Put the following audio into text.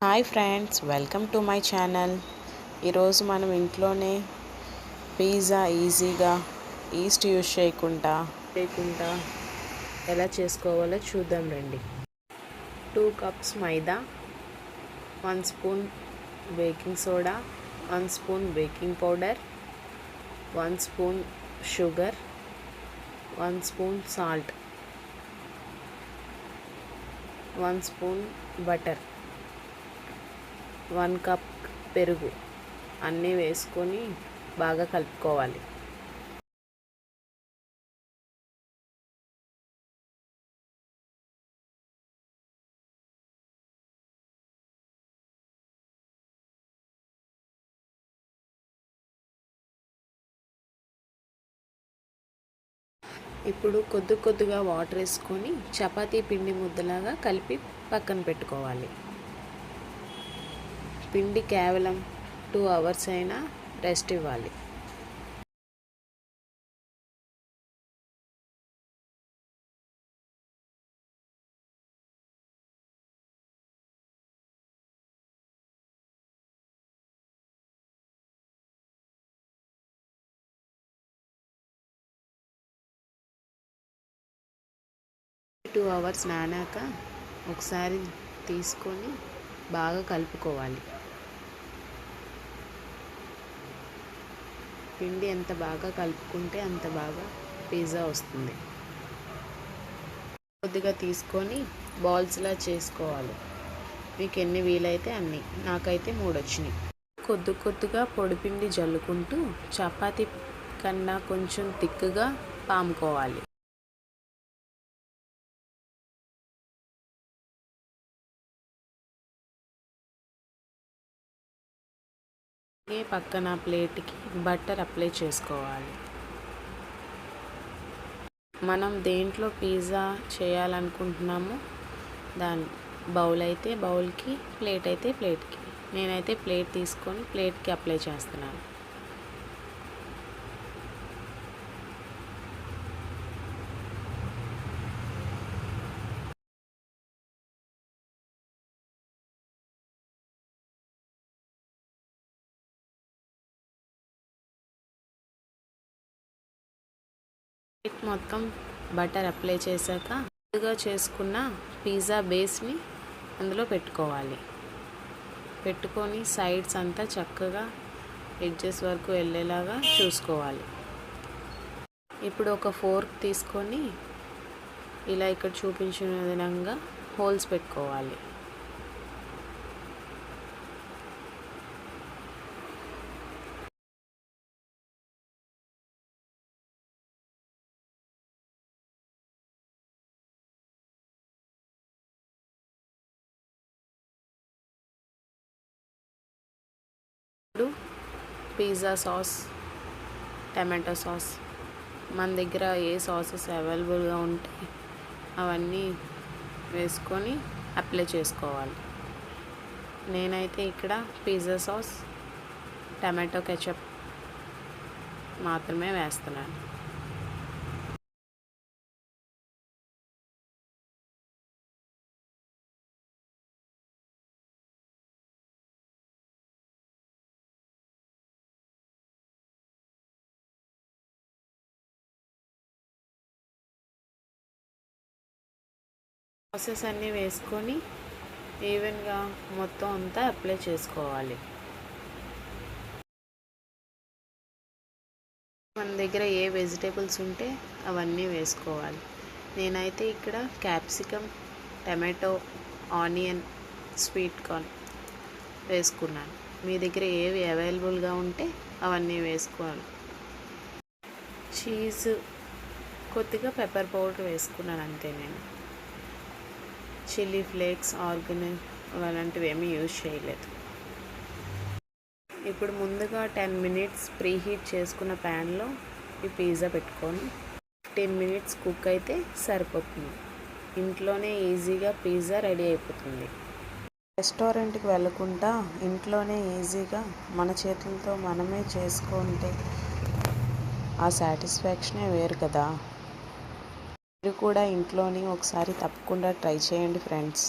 Hi friends, welcome to my channel. ఈరోజు మనం ఇంట్లోనే పిజ్జా ఈజీగా ఈస్ట్ యూజ్ చేయకుండా ఎలా చేసుకోవాలో చూద్దాం రండి. 2 కప్స్ మైదా, 1 spoon baking soda, 1 spoon baking powder, 1 spoon sugar, 1 spoon salt, 1 spoon butter, 1 cup పెరుగు అన్నీ వేసుకొని బాగా కలుపుకోవాలి. ఇప్పుడు కొద్దిగా వాటర్ వేసుకొని చపాతీ పిండి ముద్దలాగా కలిపి పక్కన పెట్టుకోవాలి. పిండి కేవలం 2 అవర్స్ అయినా రెస్ట్ ఇవ్వాలి. టూ అవర్స్ నానాక ఒకసారి తీసుకొని బాగా కలుపుకోవాలి. పిండి ఎంత బాగా కలుపుకుంటే అంత బాగా పిజ్జా వస్తుంది. కొద్దిగా తీసుకొని బాల్స్లా చేసుకోవాలి. మీకు ఎన్ని వీలైతే అన్ని. నాకైతే 3 వచ్చినాయి. కొద్దిగా పొడిపిండి జల్లుకుంటూ చపాతీ కన్నా కొంచెం థిక్గా పాముకోవాలి. పక్కన ప్లేట్కి బటర్ అప్లై చేసుకోవాలి. మనం దేంట్లో పిజ్జా చేయాలనుకుంటున్నామో దాని బౌల్ అయితే బౌల్కి, ప్లేట్ అయితే ప్లేట్కి. నేనైతే ప్లేట్ తీసుకొని ప్లేట్కి అప్లై చేస్తున్నాను. ప్లేట్ మొత్తం బటర్ అప్లై చేశాక ముందుగా చేసుకున్న పిజ్జా బేస్ని అందులో పెట్టుకోవాలి. పెట్టుకొని సైడ్స్ అంతా చక్కగా ఎడ్జెస్ వరకు వెళ్ళేలాగా చూసుకోవాలి. ఇప్పుడు ఒక ఫోర్క్ తీసుకొని ఇలా ఇక్కడ చూపించిన విధంగా హోల్స్ పెట్టుకోవాలి. పిజ్జా సాస్, టమాటో సాస్, మన దగ్గర ఏ సాసెస్ అవైలబుల్గా ఉంటే అవన్నీ వేసుకొని అప్లై చేసుకోవాలి. నేనైతే ఇక్కడ పిజ్జా సాస్, టమాటో కెచప్ మాత్రమే వేస్తున్నాను. సాసెస్ అన్నీ వేసుకొని ఈవెన్గా మొత్తం అంతా అప్లై చేసుకోవాలి. మన దగ్గర ఏ వెజిటేబుల్స్ ఉంటే అవన్నీ వేసుకోవాలి. నేనైతే ఇక్కడ capsicum, tomato, onion, sweet corn వేసుకున్నాను. మీ దగ్గర ఏవి అవైలబుల్గా ఉంటే అవన్నీ వేసుకోవాలి. చీజ్, కొద్దిగా పెప్పర్ పౌడర్ వేసుకున్నాను అంతే. నేను చిల్లీ ఫ్లేక్స్, ఆర్గానిక్ అలాంటివి ఏమీ యూజ్ చేయలేదు. ఇప్పుడు ముందుగా 10 మినిట్స్ ప్రీ హీట్ చేసుకున్న ప్యాన్లో ఈ పిజ్జా పెట్టుకొని 15 మినిట్స్ కుక్ అయితే సరిపోతుంది. ఇంట్లోనే ఈజీగా పిజ్జా రెడీ అయిపోతుంది. రెస్టారెంట్కి వెళ్ళకుండా ఇంట్లోనే ఈజీగా మన చేతులతో మనమే చేసుకుంటే ఆ సాటిస్ఫాక్షనే వేరు కదా. మీరు కూడా ఇంట్లోని ఒకసారి తప్పకుండా ట్రై చేయండి ఫ్రెండ్స్.